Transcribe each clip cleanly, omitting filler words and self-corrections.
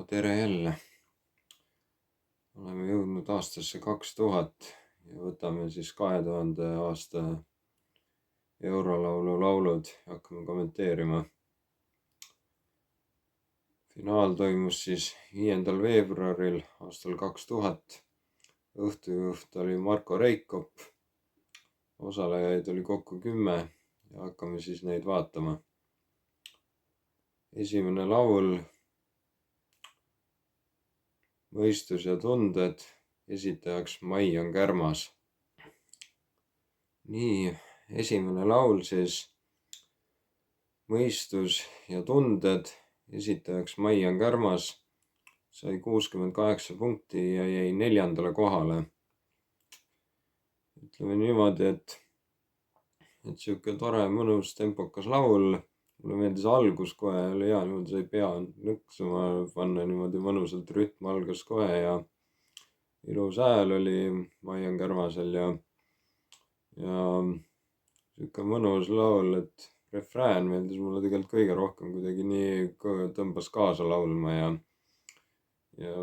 No tere jälle. Oleme jõudnud aastasse 2000 ja võtame siis 2000 aasta eurolaulu laulud ja hakkame kommenteerima. Finaal toimus siis 5. veebruaril aastal 2000. Õhtujuht oli Marko Reikop. Osalejaid oli kokku 10 ja hakkame siis neid vaatama. Esimene laul Mõistus ja tunded, esitajaks Mai on kärmas. Nii, esimene laul siis Mõistus ja tunded, esitajaks Mai on kärmas, sai 68 punkti ja jäi 4. kohale. Ütleme niimoodi, et siuke tore, mõnus, tempokas laul. Mulle meeldis algus kohe, oli hea, niimoodi sai pea nõksuma panna, niimoodi mõnusalt rütm algas kohe ja ilus hääl oli Mai on kärmasel ja siuke mõnus laul, et refrään meeldis mulle tegelikult kõige rohkem, kuidagi nii tõmbas kaasa laulma ja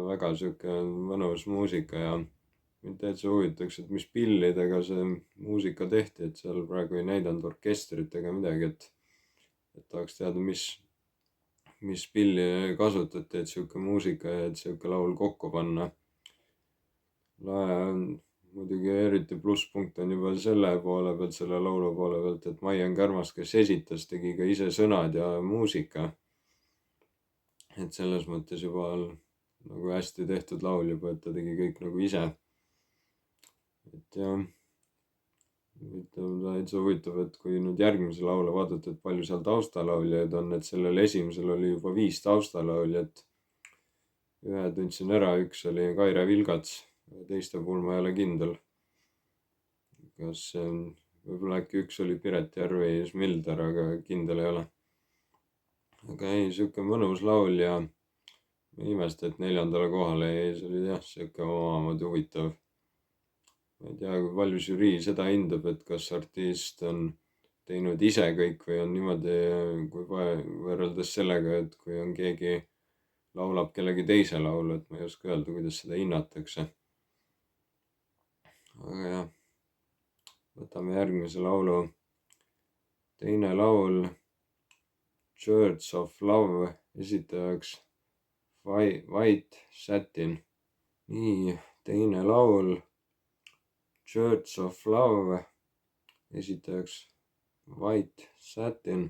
väga siuke mõnus muusika ja mind täitsa huvitaks, et mis pillidega see muusika tehti, et seal praegu ei näidanud orkestrit ega midagi, et tahaks teada, mis pilli kasutati, et siuke muusika ja et siuke laul kokku panna. Lahe on muidugi eriti plusspunkt on juba selle poole pealt, selle laulu poole pealt, et Mai on kärmas, kes esitas, tegi ka ise sõnad ja muusika. Et selles mõttes juba nagu hästi tehtud laul juba, et ta tegi kõik nagu ise. Et jah, täitsa huvitav, et kui nüüd järgmise laule vaadata, et palju seal taustalaulijaid on, et sellel esimesel oli juba 5 taustalauljat. Ühe tundsin ära, üks oli Kaire Vilgats, teiste puhul ma ei ole kindel. Kas võib-olla äkki üks oli Piret Järvi ja Smilder, aga kindel ei ole. Aga ei, siuke mõnus laul ja ma ei imesta, et 4. kohale jäi, see oli jah, siuke omamoodi huvitav. Ma ei tea, kui palju žürii seda hindab, et kas artist on teinud ise kõik või on niimoodi, kui võrreldes sellega, et kui on keegi laulab kellegi teise laulu, et ma ei oska öelda, kuidas seda hinnatakse. Aga jah, võtame järgmise laulu. Teine laul Church of Love, esitajaks White Satin. Nii, teine laul Church of Love, esitajaks White Satin,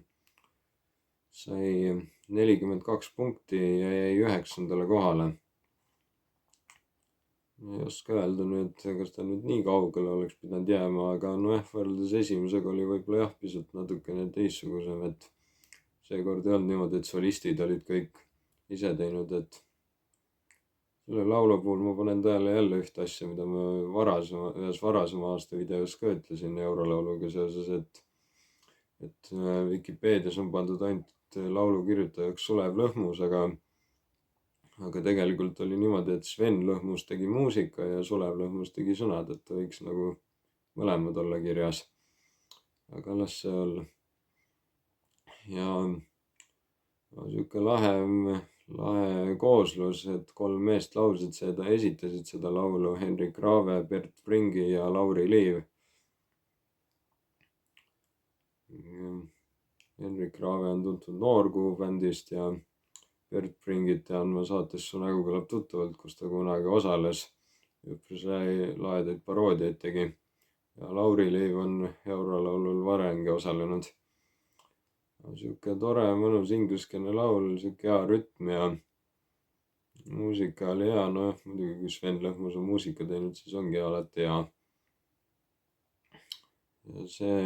sai 42 punkti ja jäi 9. kohale. Ma ei oska öelda nüüd, kas ta nüüd nii kaugele oleks pidanud jääma, aga võrreldes esimesega oli võib-olla jah, pisut natukene teistsugusem, et seekord ei olnud niimoodi, et solistid olid kõik ise teinud, et selle laulu puhul ma panen tähele jälle ühte asja, mida ma ühes varasema aasta videos ka ütlesin eurolauluga seoses, et Vikipeedias on pandud ainult laulu kirjutajaks Sulev Lõhmus, aga tegelikult oli niimoodi, et Sven Lõhmus tegi muusika ja Sulev Lõhmus tegi sõnad, et võiks nagu mõlemad olla kirjas. Aga las see olla. Ja siuke lahe kooslus, et 3 meest laulsid seda, esitasid seda laulu, Henrik Raave, Bert Pringi ja Lauri Liiv. Henrik Raave on tuntud Noorkuu bändist ja Bert Pringit tean ma saates Su nägu kõlab tuttavalt, kus ta kunagi osales. Üpris lahedaid paroodiaid tegi. Ja Lauri Liiv on eurolaulul varemgi osalenud. Siuke tore, mõnus ingliskeelne laul, siuke hea rütm ja muusika oli hea, muidugi kui Sven Lõhmus on muusika teinud, siis ongi alati hea. Ja see,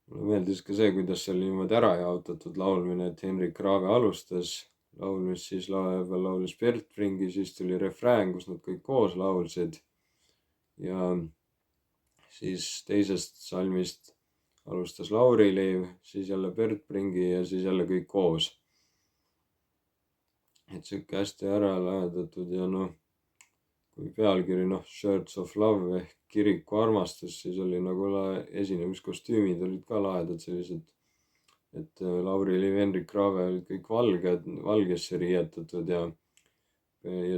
mulle meeldis ka see, kuidas see oli niimoodi ära jaotatud laulmine, et Henrik Raave alustas laulmist, siis laulis Bert Pringi, siis tuli refrään, kus nad kõik koos laulsid. Ja siis teisest salmist alustas Lauri Liiv, siis jälle Bert Pringi ja siis jälle kõik koos. Et siuke hästi ära lähedatud ja kui pealkiri Church of Love ehk kiriku armastus, siis oli nagu esinemiskostüümid olid ka lahedad, sellised et Lauri Liiv, Henrik Raave olid kõik valgesse riietatud ja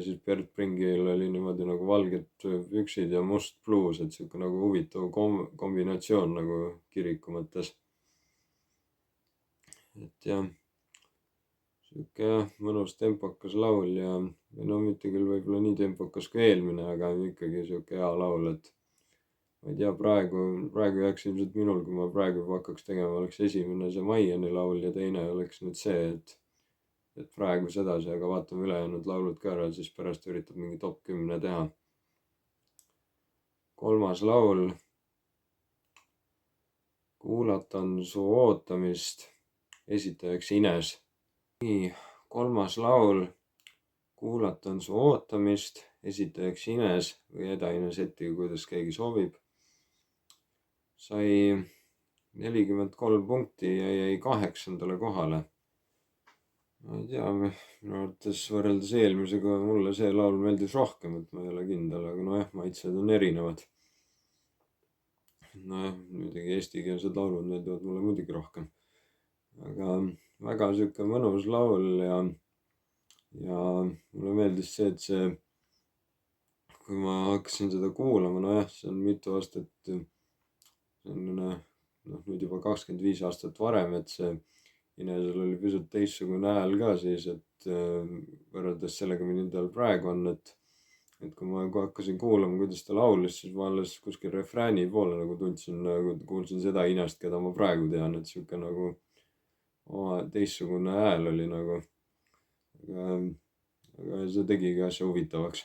siis Bert Pringil oli niimoodi nagu valged püksid ja must bluus, et sihuke nagu huvitav kombinatsioon nagu kiriku mõttes. et jah, sihuke mõnus tempokas laul ja no mitte küll võib-olla nii tempokas kui eelmine, aga ikkagi sihuke hea laul, et ma ei tea, praegu jääks ilmselt minul, kui ma praegu juba hakkaks tegema, oleks esimene see Maieni laul ja teine oleks nüüd see, et praegu sedasi, aga vaatame ülejäänud laulud ka ära, siis pärast üritab mingi top 10 teha. Kolmas laul. Kuulatan su ootamist, esitajaks Ines. Nii, kolmas laul. Kuulatan su ootamist, esitajaks Ines või Eda-Ines Eti, kuidas keegi soovib. Sai 43 punkti ja jäi 8. kohale. Ma ei tea, minu arvates võrreldes eelmisega mulle see laul meeldis rohkem, et ma ei ole kindel, aga nojah, maitsed on erinevad. Nojah, muidugi eestikeelsed laulud meeldivad mulle muidugi rohkem. Aga väga sihuke mõnus laul ja mulle meeldis see, et kui ma hakkasin seda kuulama, nojah, see on mitu aastat, see on nüüd juba 25 aastat varem, et see Inesel oli pisut teistsugune hääl ka siis, et võrreldes sellega, milline tal praegu on, et kui ma hakkasin kuulama, kuidas ta laulis, siis ma alles kuskil refrääni poole nagu tundsin, nagu kuulsin seda Inest, keda ma praegu tean, et sihuke nagu oma teistsugune hääl oli nagu, aga see tegigi asja huvitavaks.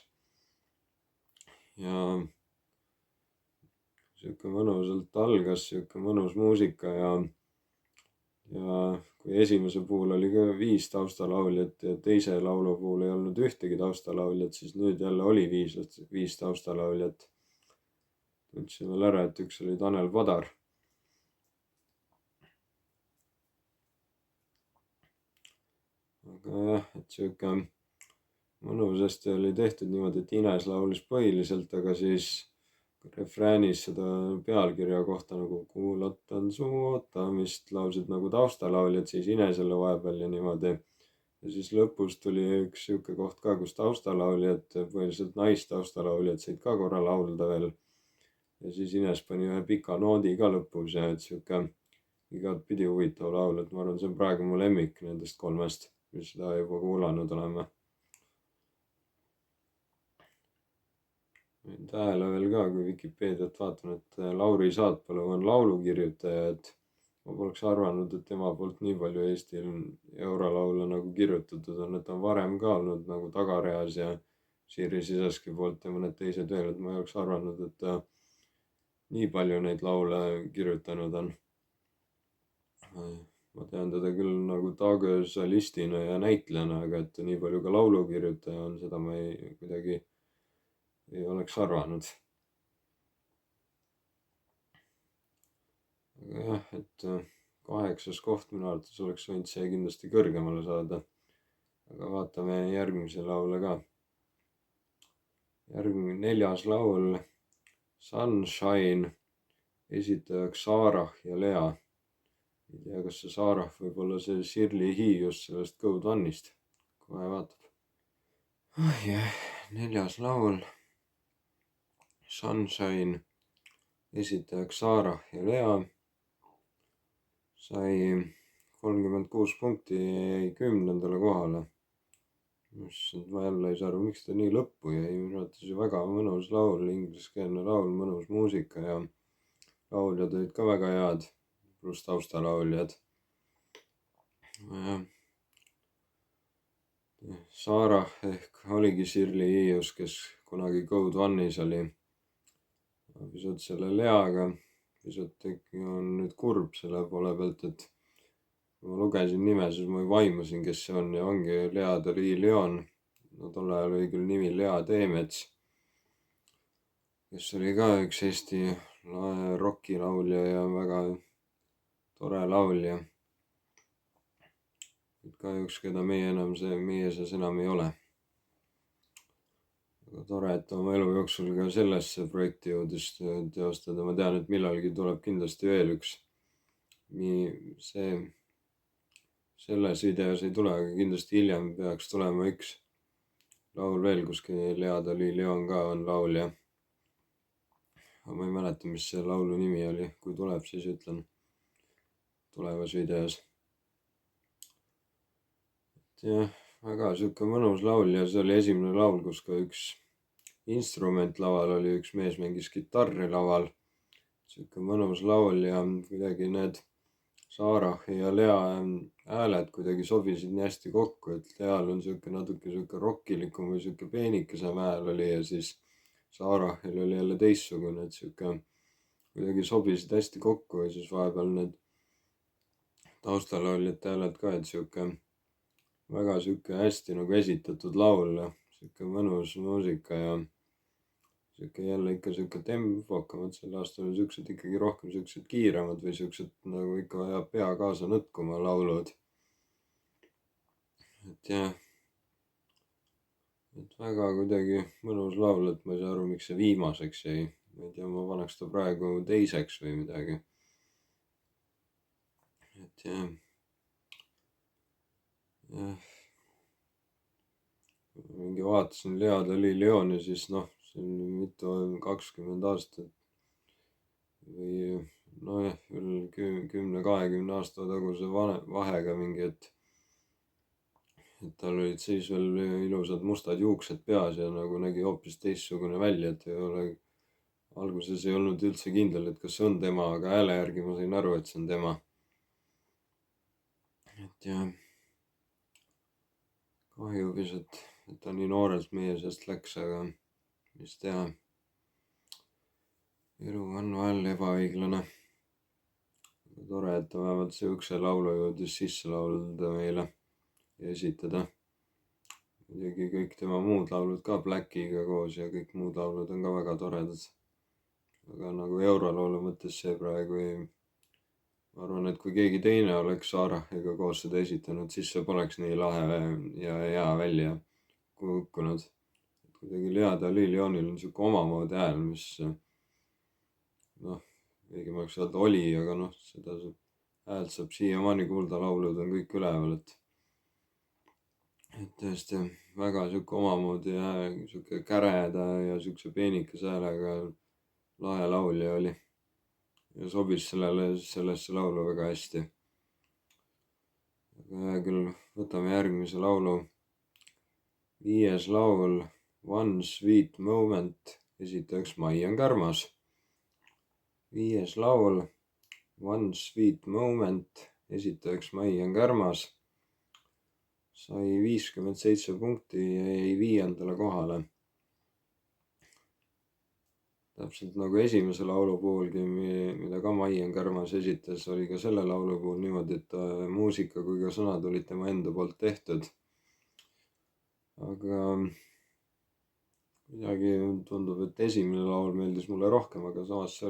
Ja sihuke mõnusalt algas, sihuke mõnus muusika ja kui esimese puhul oli ka 5 taustalauljat ja teise laulu puhul ei olnud ühtegi taustalauljat, siis nüüd jälle oli 5 taustalauljat. Tundsin veel ära, et üks oli Tanel Padar. Aga jah, et sihuke mõnusasti oli tehtud niimoodi, et Ines laulis põhiliselt, aga siis refräänis seda pealkirja kohta nagu kuulatan su ootamist laulsid nagu taustalauljad, siis Inesele vahepeal ja niimoodi. Ja siis lõpus tuli üks sihuke koht ka, kus taustalauljad, põhiliselt naistaustalauljad said ka korra laulda veel. Ja siis Ines pani ühe pika noodi ka lõpus ja et sihuke igatpidi huvitav laul, et ma arvan, see on praegu mu lemmik nendest 3, mis seda juba kuulanud oleme. Tähele veel ka, kui Vikipeediat vaatan, et Lauri Saatpalu on laulukirjutaja, et ma poleks arvanud, et tema poolt nii palju Eestil eurolaule nagu kirjutatud on, et ta on varem ka olnud nagu tagareas ja Siiri Sisaski poolt ja mõned teised veel, et ma ei oleks arvanud, et ta nii palju neid laule kirjutanud on. Ma tean teda küll nagu taagöösolistina ja näitlejana, aga et nii palju ka laulukirjutaja on, seda ma kuidagi ei oleks arvanud. Aga jah, et 8. koht minu arvates oleks võinud see kindlasti kõrgemale saada. Aga vaatame järgmise laule ka. Järgmine 4. laul Sunshine, esitajaks Saarah ja Lea. Ei tea, kas see Saarah võib olla see Shirley Hiius sellest Code One'ist. Kohe vaatab. Oh jah, 4. laul Sunshine, esitajaks Saarah ja Lea. Sai 36 punkti ja jäi 10. kohale. Ma jälle ei saa aru, miks ta nii lõppu jäi. Minu arvates väga mõnus laul, ingliskeelne laul, mõnus muusika ja lauljad olid ka väga head, pluss taustalauljad. Saarah ehk oligi Shirley Hiius, kes kunagi Code One'is oli. Pisut selle Leaga, pisut on nüüd kurb selle poole pealt, et kui ma lugesin nime, siis ma vaimusin, kes see on ja ongi Lea Deli-Leon. No tolle ajal oli küll nimi Lea Teemets, kes oli ka üks Eesti rokilaulja ja väga tore laulja. Kahjuks, keda meie seas enam ei ole. Tore, et oma elu jooksul ka sellesse projekti jõudis teostada. Ma tean, et millalgi tuleb kindlasti veel üks. See selles videos ei tule, aga kindlasti hiljem peaks tulema üks laul veel, kus Lea Dali Leon ka on laulja. Aga ma ei mäleta, mis see laulu nimi oli, kui tuleb, siis ütlen tulevas videos. jah, väga sihuke mõnus laul ja see oli esimene laul, kus ka üks instrument laval oli, üks mees mängis kitarri laval. Sihuke mõnus laul ja kuidagi need Saarahi ja Lea hääled kuidagi sobisid nii hästi kokku, et Leal on sihuke natuke sihuke rokkilikum või sihuke peenikesem hääl oli ja siis Saarahil oli jälle teistsugune, et sihuke kuidagi sobisid hästi kokku ja siis vahepeal need taustalauljate hääled ka, et sihuke väga sihuke hästi nagu esitatud laul, sihuke mõnus muusika ja sihuke jälle ikka sihuke tempokamad, sel aastal on siuksed ikkagi rohkem siuksed kiiremad või siuksed nagu ikka ajab pea kaasa nõtkuma laulud. et jah, et väga kuidagi mõnus laul, et ma ei saa aru, miks see viimaseks jäi. ma ei tea, ma paneks ta praegu teiseks või midagi. et jah, mingi vaatasin Lea Dali Leoni, siis noh, see on mitu, 20 aastat või nojah, veel 10-20 aasta taguse vahega mingi, et tal olid siis veel ilusad mustad juuksed peas ja nagu nägi hoopis teistsugune välja, et ei ole, alguses ei olnud üldse kindel, et kas see on tema, aga hääle järgi ma sain aru, et see on tema. et jah, kahju pisut, et ta nii noorelt meie seast läks, aga mis teha. elu on vahel ebaõiglane. tore, et ta vähemalt sihukese laulu jõudis sisse laulda meile ja esitada. muidugi kõik tema muud laulud ka Blackiga koos ja kõik muud laulud on ka väga toredad. aga nagu eurolaulu mõttes see praegu ei, ma arvan, et kui keegi teine oleks Saarahiga koos seda esitanud, siis see poleks nii lahe ja hea välja kukkunud. kuidagi Lea Dali Leonil on sihuke omamoodi hääl, mis noh, õigem oleks öelda oli, aga noh, seda häält saab siiamaani kuulda, laulud on kõik üleval, et tõesti väga sihuke omamoodi sihuke käreda ja siukse peenikese häälega lahe laulja oli ja sobis sellesse laulu väga hästi. aga hea küll, võtame järgmise laulu. 5. laul One Sweet Moment, esitajaks Maian Kärmas. 5. laul One Sweet Moment, esitajaks Maian Kärmas. sai 57 punkti ja jäi 5. kohale. täpselt nagu esimese laulu puhulgi, mida ka Maian Kärmas esitas, oli ka selle laulu puhul niimoodi, et muusika kui ka sõnad olid tema enda poolt tehtud. aga kuidagi tundub, et esimene laul meeldis mulle rohkem, aga samas see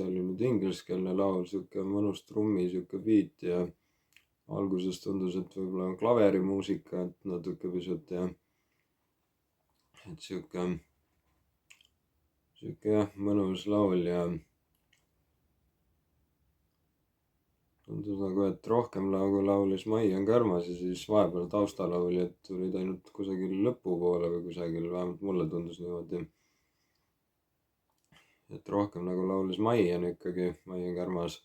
oli nüüd ingliskeelne laul, sihuke mõnus trummi, sihuke beat ja alguses tundus, et võib-olla on klaverimuusika, et natuke pisut ja et sihuke jah, mõnus laul ja tundus nagu, et rohkem laulis Maian Kärmas ja siis vahepeal taustalauljad tulid ainult kusagil lõpupoole või kusagil, vähemalt mulle tundus niimoodi. et rohkem nagu laulis Maian ikkagi, Maian Kärmas.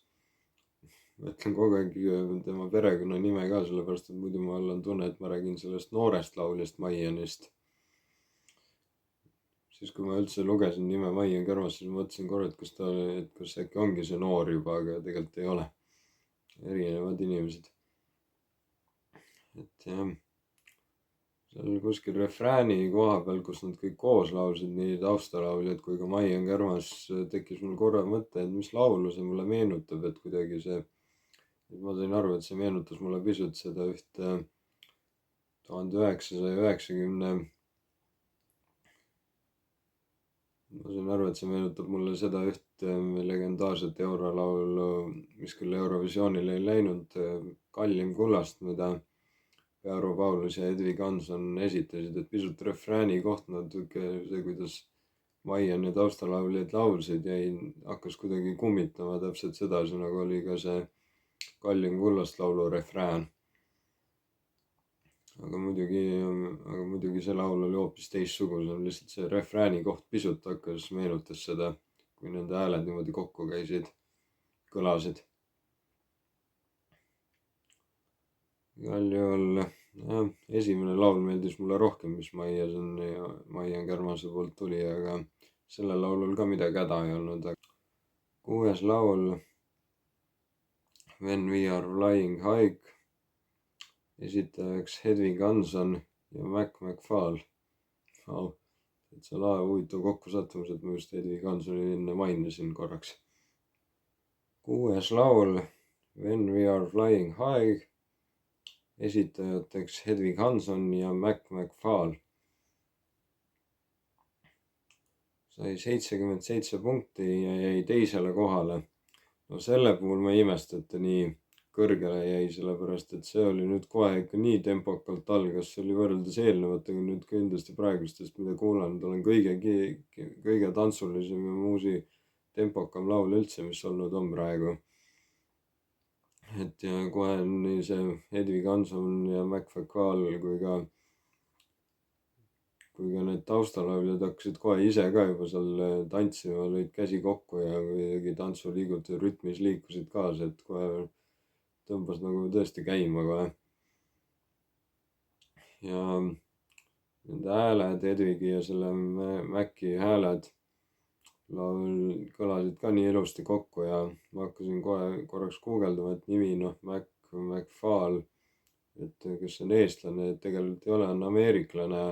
ma ütlen kogu aeg tema perekonnanime ka, sellepärast et muidu mul on tunne, et ma räägin sellest noorest lauljast Maianist. siis kui ma üldse lugesin nime Maian Kärmas, siis mõtlesin korra, et kas äkki ongi see noor juba, aga tegelikult ei ole. erinevad inimesed. et jah, seal kuskil refrääni koha peal, kus nad kõik koos laulsid, nii taustalauljad kui ka Maian Kärmas, tekkis mul korra mõte, et mis laulu see mulle meenutab, et kuidagi see, ma sain aru, et see meenutas mulle pisut seda ühte 1990, ma sain aru, et see meenutab mulle seda ühte legendaarset eurolaulu, mis küll Eurovisioonile ei läinud, Kallim kullast, mida Pearo Paulus ja Edvig Hanson esitasid, et pisut refrääni koht natuke see, kuidas Maian ja taustalauljad laulsid, hakkas kuidagi kummitama täpselt sedasi, nagu oli ka see Kallim kullast laulu refrään. aga muidugi see laul oli hoopis teistsugune, lihtsalt see refrääni koht pisut meenutas seda, kui nende hääled niimoodi kokku käisid, kõlasid. igal juhul jah, esimene laul meeldis mulle rohkem, mis Maian Kärmase poolt tuli, aga sellel laulul ka midagi häda ei olnud. 6. laul When we are flying high, esitajaks Hedvig Hanson ja Mac McFall. täitsa huvitav kokkusattumus, et ma just Hedvig Hansoni enne mainisin korraks. 6. laul When we are flying high, esitajateks Hedvig Hanson ja Mac McFall. sai 77 punkti ja jäi teisele kohale. No selle puhul ma ei imesta, et ta nii kõrgele jäi, sellepärast et see oli nüüd kohe ikka nii tempokalt algas, see oli võrreldes eelnevatega nüüd kindlasti praegustest, mida kuulanud olen, kõige tantsulisem ja tempokam laul üldse, mis olnud on praegu. et ja kohe nii see Hedvig Hanson ja Mac McFall kui ka need taustalauljad hakkasid kohe ise ka juba seal tantsima, lõid käsi kokku ja kuidagi tantsuliigutud rütmis liikusid kaasa, et kohe tõmbas nagu tõesti käima kohe. ja nende hääled, Hedvigi ja selle Maci hääled kõlasid ka nii ilusti kokku ja ma hakkasin kohe korraks guugeldama, et nimi Mac McFall, et kes on eestlane, et tegelikult ei ole, on ameeriklane.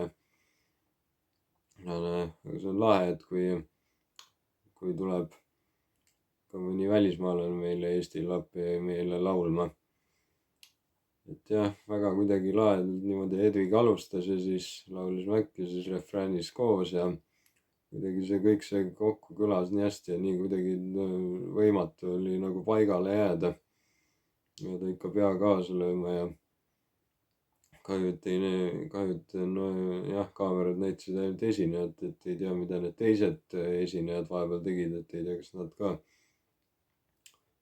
aga see on lahe, et kui tuleb ka mõni välismaalane meile Eestile appi meile laulma. et jah, väga kuidagi lahedalt niimoodi Hedvig alustas ja siis laulis Mac ja siis refräänis koos ja kuidagi kõik see kokku kõlas nii hästi ja nii kuidagi võimatu oli nagu paigale jääda. ja ta ikka pea kaasa lööma ja jah, kaamerad näitasid ainult esinejat, et ei tea, mida need teised esinejad vahepeal tegid, et ei tea, kas nad ka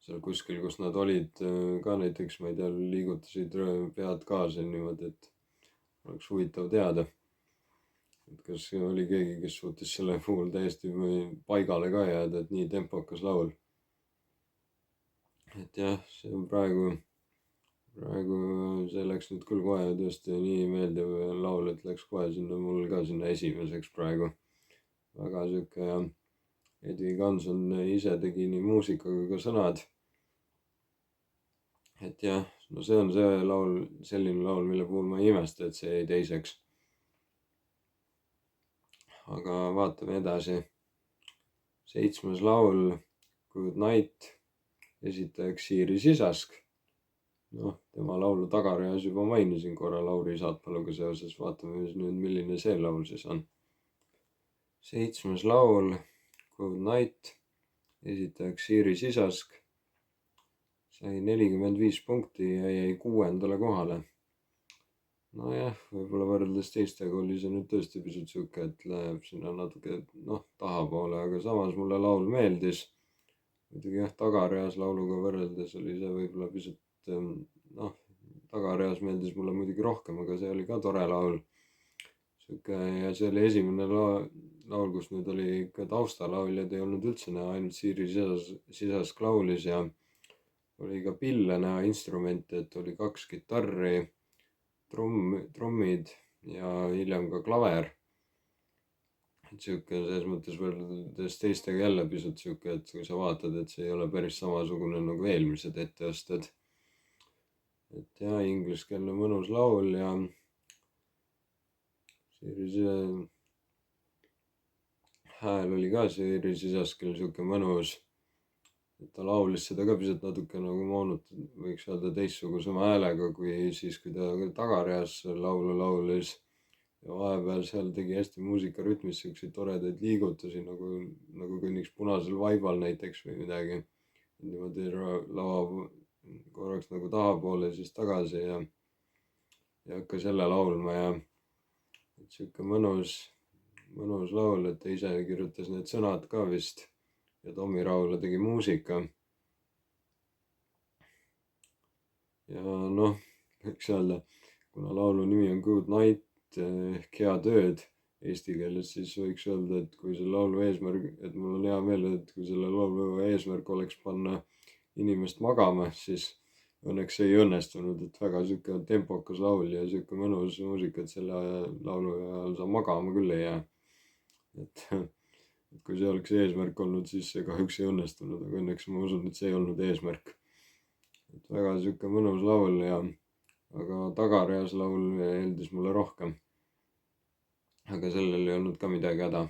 seal kuskil, kus nad olid ka näiteks, ma ei tea, liigutasid pead kaasa niimoodi, et oleks huvitav teada, et kas oli keegi, kes suutis selle puhul täiesti paigale ka jääda, et nii tempokas laul. et jah, see on praegu see läks nüüd küll kohe tõesti nii meeldiv laul, et läks kohe mul ka sinna esimeseks praegu. väga sihuke ja Hedvig Hanson ise tegi nii muusika kui ka sõnad. et jah, no see on see laul, selline laul, mille puhul ma ei imesta, et see jäi teiseks. aga vaatame edasi. 7. laul Good Night, esitajaks Siiri Sisask. Tema laulu Tagareas juba mainisin korra Lauri Saatpaluga seoses, vaatame nüüd, milline see laul siis on. 7. laul Good Night, esitajaks Siiri Sisask, sai 45 punkti ja jäi 6. kohale. nojah, võib-olla võrreldes teistega oli see nüüd tõesti pisut sihuke, et läheb sinna natuke tahapoole, aga samas mulle laul meeldis. muidugi jah, Tagareas lauluga võrreldes oli see võib-olla pisut Tagareas meeldis mulle muidugi rohkem, aga see oli ka tore laul. ja see oli esimene laul, kus nüüd oli ikka taustalauljad ei olnud üldse näha, ainult Siiri Sisask laulis ja oli ka pille näha, instrumente, et oli 2 kitarri, trummid ja hiljem ka klaver. et sihuke selles mõttes võrreldes teistega jälle pisut sihuke, et kui sa vaatad, et see ei ole päris samasugune nagu eelmised etteasted. et jah, ingliskeelne mõnus laul ja hääl oli ka Siiri Sisaskil sihuke mõnus, et ta laulis seda ka pisut natuke nagu võiks öelda teistsugusema häälega kui siis, kui ta Tagareas laulu laulis. ja vahepeal seal tegi hästi muusikarütmis siukseid toredaid liigutusi nagu kõnniks punasel vaibal näiteks või midagi. niimoodi lava korraks nagu tahapoole, siis tagasi ja hakkas jälle laulma ja et sihuke mõnus laul, et ta ise kirjutas need sõnad ka vist ja Tommi Rahula tegi muusika. ja võiks öelda, kuna laulu nimi on Good Night ehk Head ööd eesti keeles, siis võiks öelda, et kui selle laulu eesmärk, et mul on hea meel, et kui selle laulu eesmärk oleks panna inimest magama, siis õnneks see ei õnnestunud, et väga sihuke tempokas laul ja sihuke mõnus muusika, et selle laulu ajal sa magama küll ei jää. et kui see oleks eesmärk olnud, siis see kahjuks ei õnnestunud, aga õnneks ma usun, et see ei olnud eesmärk. et väga sihuke mõnus laul ja aga tagareas laul eeldis mulle rohkem. aga sellel ei olnud ka midagi häda.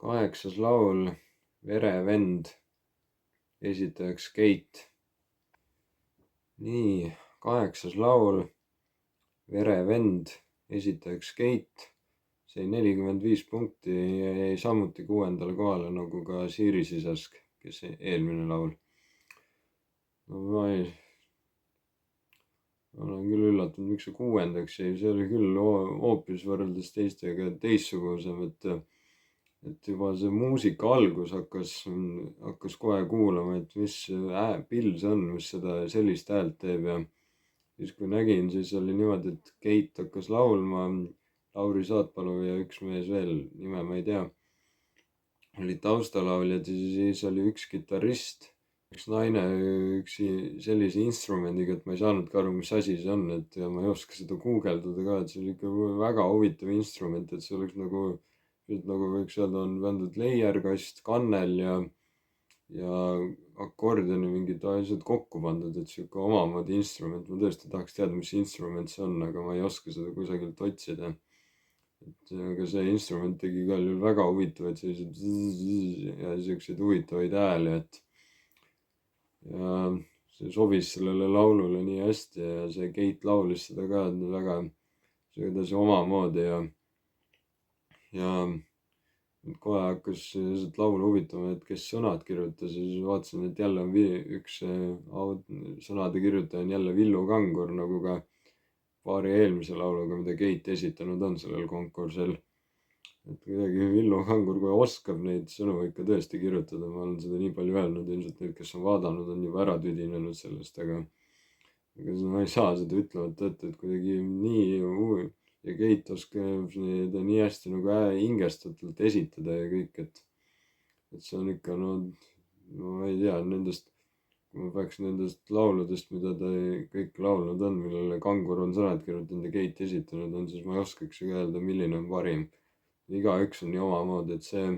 8. laul Verevend, esitajaks Keit. nii, 8. laul Verevend, esitajaks Keit, sai 45 punkti ja jäi samuti 6. kohale nagu ka Siiri Sisask, kes eelmine laul. no ma olen küll üllatunud, miks see 6. jäi, see oli küll hoopis võrreldes teistega teistsugusem, et juba see muusika algus hakkas kohe kuulama, et mis pill see on, mis seda sellist häält teeb ja siis kui nägin, siis oli niimoodi, et Keit hakkas laulma, Lauri Saatpalu ja üks mees veel, nime ma ei tea, olid taustalauljad ja siis oli üks kitarrist, üks naine, üks sellise instrumendiga, et ma ei saanudki aru, mis asi see on, et ja ma ei oska seda guugeldada ka, et see oli ikka väga huvitav instrument, et see oleks nagu võiks öelda, on pandud leierkast, kannel ja akordioni mingid asjad kokku pandud, et sihuke omamoodi instrument. Ma tõesti tahaks teada, mis instrument see on, aga ma ei oska seda kusagilt otsida. aga see instrument tegi ka väga huvitavaid selliseid ja siukseid huvitavaid hääli, ja see sobis sellele laulule nii hästi ja see Keit laulis seda ka väga kuidagi omamoodi ja kohe hakkas lihtsalt laulu huvitama, et kes sõnad kirjutas ja siis vaatasin, et jälle on üks sõnade kirjutaja on jälle Villu Kangur, nagu ka paari eelmise lauluga, mida Keit esitanud on sellel konkursil. et kuidagi Villu Kangur, kui oskab neid sõnu ikka tõesti kirjutada, ma olen seda nii palju öelnud, ilmselt need, kes on vaadanud, on juba ära tüdinenud sellest, aga ma ei saa seda ütlemata jätta, et kuidagi nii ja Keit oskab seda nii hästi nagu hingestatult esitada ja kõik, et see on ikka, no ma ei tea, kui ma peaks nendest lauludest, mida ta kõik laulnud on, millele Kangur on sõnad kirjutanud ja Keit esitanud on, siis ma ei oskaks öelda, milline on parim. igaüks on nii omamoodi, et see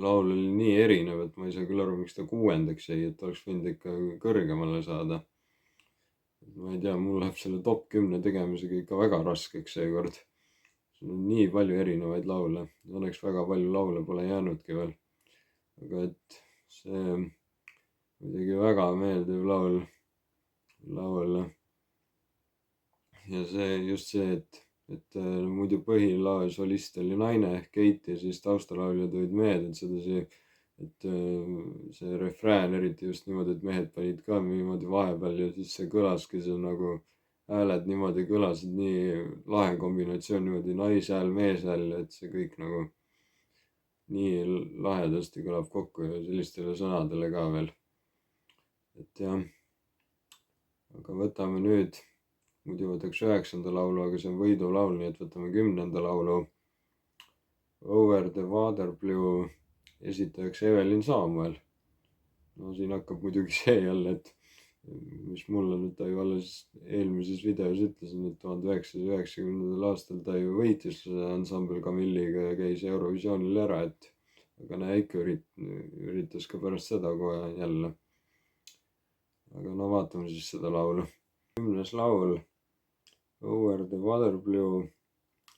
laul oli nii erinev, et ma ei saa küll aru, miks ta 6. jäi, et oleks võinud ikka kõrgemale saada. ma ei tea, mul läheb selle top 10 tegemisega ikka väga raskeks seekord. siin on nii palju erinevaid laule, õnneks väga palju laule pole jäänudki veel. aga et see muidugi väga meeldiv laul. ja just see, et muidu põhisolist oli naine ehk Keit ja siis taustalauljad olid mehed, et sedasi, et see refrään eriti just niimoodi, et mehed panid ka niimoodi vahepeal ja siis see kõlaski, see nagu hääled niimoodi kõlasid, nii lahe kombinatsioon, niimoodi naishääl, meeshääl, et see kõik nagu nii lahedasti kõlab kokku ja sellistele sõnadele ka veel. et jah, aga võtame nüüd, muidu võtaks 9. laulu, aga see on võidulaul, nii et võtame 10. laulu. Over the Water Blue, esitajaks Evelin Samuel. no siin hakkab muidugi see jälle, et mis mulle nüüd ta ju alles eelmises videos ütlesin, et 1990. aastal ta ju võitis ansambel Camilliga ja käis Eurovisioonil ära, et aga näe, ikka üritas ka pärast seda kohe jälle. aga no vaatame siis seda laulu. 10. laul Over the Water Blue,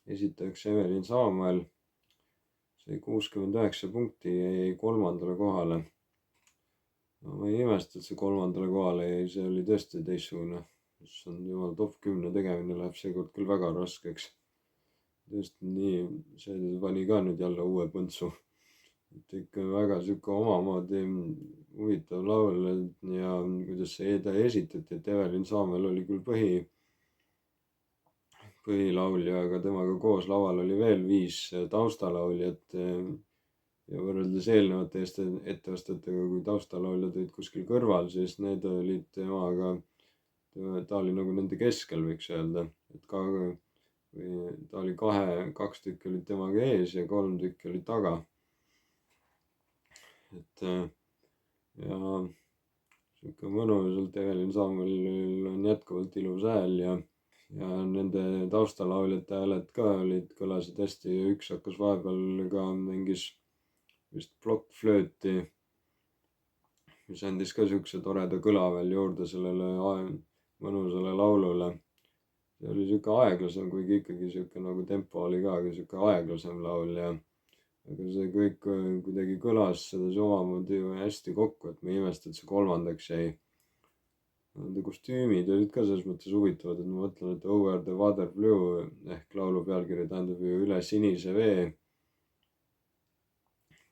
esitajaks Evelin Samuel, sai 69 punkti ja jäi 3. kohale. no ma ei imesta, et see 3. kohale jäi, see oli tõesti teistsugune. see on jumal, top 10 tegemine läheb seekord küll väga raskeks. tõesti nii, see pani ka nüüd jälle uue põntsu. et ikka väga sihuke omamoodi huvitav laul ja kuidas see ta esitati, et Evelin Samuel oli küll põhilaulja, aga temaga koos laval oli veel 5 taustalauljat ja võrreldes eelnevate etteastetega, kui taustalauljad olid kuskil kõrval, siis need olid temaga ta oli nagu nende keskel, võiks öelda, et ka või ta oli kaks tükki olid temaga ees ja 3 tükki olid taga. et ja sihuke mõnusalt, Evelin Samuelil on jätkuvalt ilus hääl ja nende taustalauljate hääled ka kõlasid hästi ja üks hakkas vahepeal ka mängis vist plokkflööti, mis andis ka siukse toreda kõla veel juurde sellele mõnusale laulule. See oli siuke aeglasem, kuigi ikkagi siuke nagu tempo oli ka, aga siuke aeglasem laul ja aga see kõik kuidagi kõlas sedasi omamoodi hästi kokku, et ma ei imesta, et see kolmandaks jäi. Nende kostüümid olid ka selles mõttes huvitavad, et ma mõtlen, et Over the Water Blue ehk laulu pealkiri tähendab ju üle sinise vee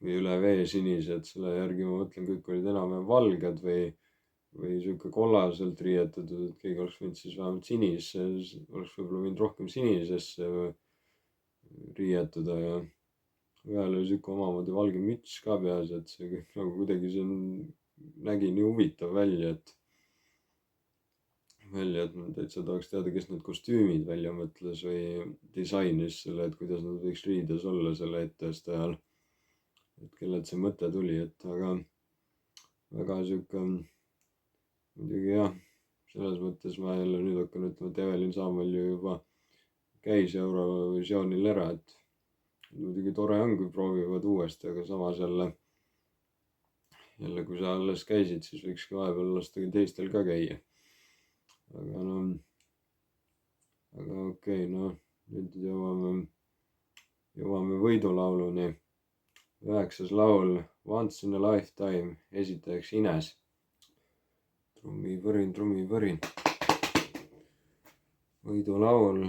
või üle vee sinise, et selle järgi ma mõtlen, kõik olid enam-vähem valged või sihuke kollaselt riietatud, et keegi oleks võinud siis vähemalt oleks võib-olla võinud rohkem sinisesse riietuda ja ühel oli sihuke omamoodi valge müts ka peas, et see kõik nagu kuidagi see nägi nii huvitav välja, et ma täitsa tahaks teada, kes need kostüümid välja mõtles või disainis selle, et kuidas nad võiks riides olla selle etteaste ajal. Et kellelt see mõte tuli, et aga väga sihuke muidugi jah, selles mõttes ma jälle nüüd hakkan ütlema, et Evelin Samuel ju juba käis Eurovisioonil ära, et muidugi tore on, kui proovivad uuesti, aga samas jälle kui sa alles käisid, siis võikski vahepeal lasta teistel ka käia. Aga okei, nüüd jõuame võidulauluni. 9. laul Once in a Lifetime, esitajaks Ines. Trummipõrin. võidulaul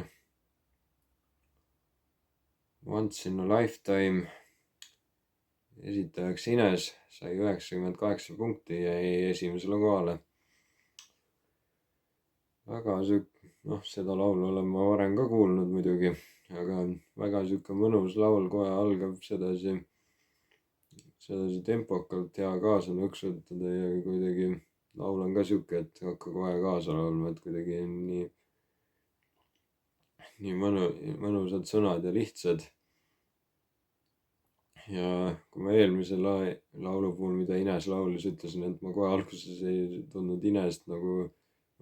Once in a Lifetime, esitajaks Ines, sai 98 punkti ja jäi esimesele kohale. Väga seda laulu olen ma varem ka kuulnud muidugi, aga väga sihuke mõnus laul, kohe algab sedasi tempokalt, hea kaasa nõksutada ja kuidagi laul on ka sihuke, et hakka kohe kaasa laulma, et kuidagi nii mõnusad sõnad ja lihtsad. Ja kui ma eelmise laulu puhul, mida Ines laulis, ütlesin, et ma kohe alguses ei tundnud Inest, nagu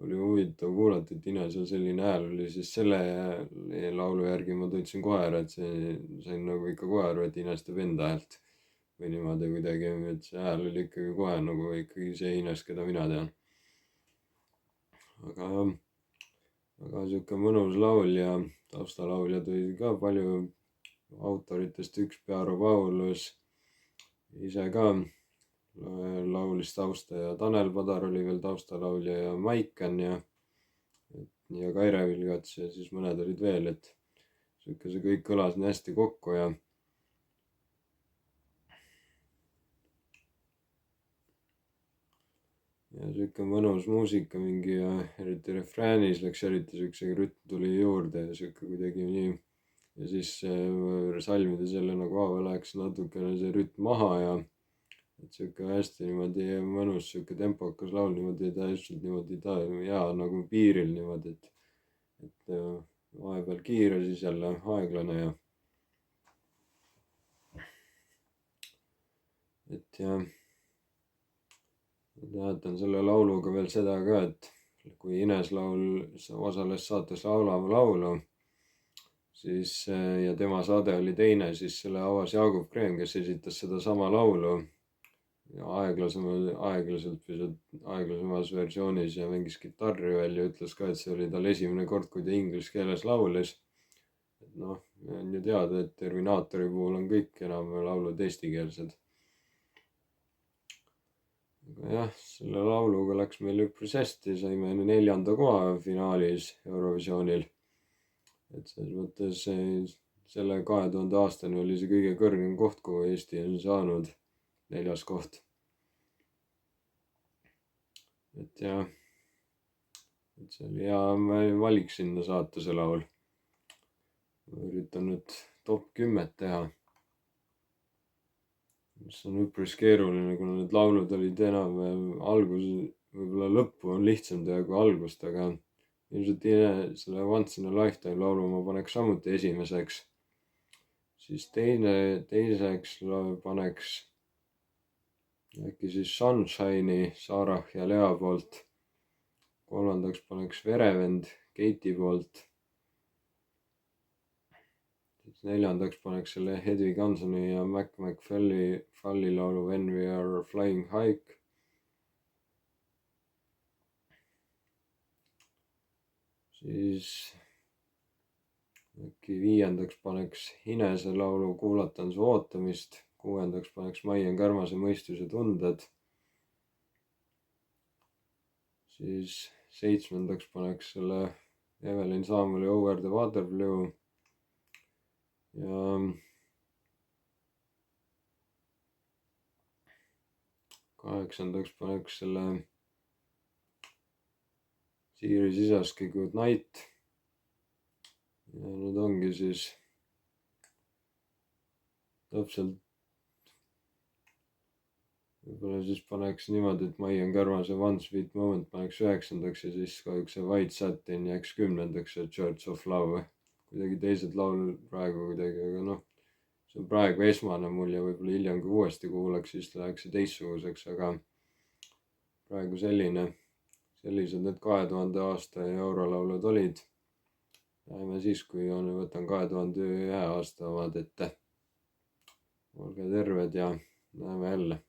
oli huvitav kuulata, et Inesel selline hääl oli, siis selle laulu järgi ma tundsin kohe ära, et sain nagu ikka kohe aru, et Ines teeb enda häält või niimoodi kuidagi, et see hääl oli ikkagi kohe nagu ikkagi see Ines, keda mina tean. Aga sihuke mõnus laul ja taustalauljaid oli ka palju. Autoritest üks Pearo Paulus ise ka laulis tausta ja Tanel Padar oli veel taustalaulja ja Maiken ja Kaire Vilgats ja siis mõned olid veel, et sihuke see kõik kõlas nii hästi kokku ja sihuke mõnus muusika mingi ja eriti refräänis läks eriti siukse rütm tuli juurde ja sihuke kuidagi nii. Ja siis salmides jälle nagu läheks natukene see rütm maha ja et sihuke hästi niimoodi mõnus sihuke tempokas laul niimoodi täielikult niimoodi hea nagu piiril niimoodi, et vahepeal kiire, siis jälle aeglane ja et ja mäletan selle lauluga veel seda ka, et kui Ines osales saates Laulame laulu, siis ja tema saade oli teine, siis selle avas Jaagup Kreem, kes esitas sedasama laulu ja aeglaselt pisut aeglasemas versioonis ja mängis kitarri veel ja ütles ka, et see oli tal esimene kord, kui ta inglise keeles laulis. Et on ju teada, et Terminaatori puhul on kõik enam laulud eestikeelsed. Aga jah, selle lauluga läks meil üpris hästi, saime 4. koha finaalis Eurovisioonil. Et selles mõttes selle 2000 aastani oli see kõige kõrgem koht, kuhu Eesti on saanud, 4. koht. Et jah, et see oli hea valik sinna saata see laul. Ma üritan nüüd top 10 teha, mis on üpris keeruline, kuna need laulud olid enam alguses võib-olla lõppu on lihtsam teha kui algust, aga ilmselt selle Once in a Lifetime laulu ma paneks samuti esimeseks. Siis teiseks paneks äkki siis Sunshine'i Sarah ja Lea poolt. Kolmandaks paneks Verevend Keiti poolt. Siis neljandaks paneks selle Hedwig Hansoni ja Mac McFalli laulu When We Are Flying High. Siis äkki viiendaks paneks Hinese laulu Kuulatan su ootamist. Kuuendaks paneks Maian Kärmase Mõistus ja tunded. Siis seitsmendaks paneks selle Evelyn Samueli Over the Water Blue. Ja kaheksandaks paneks selle Siiri Sisaski Good Night. Ja nüüd ongi siis täpselt, võib-olla siis paneks niimoodi, et Maian Kärmase One Sweet Moment paneks 9ndaks ja siis kahjuks see White Satin jääks 10ndaks ja Church of Love. Kuidagi teised laulud praegu kuidagi, aga noh, see on praegu esmane mul ja võib-olla hiljem kui uuesti kuulaks, siis läheks see teistsuguseks, aga praegu sellised need 2000 aasta eurolaulud olid. Näeme siis, kui võtan 2001 aasta omad ette. Olge terved ja näeme jälle.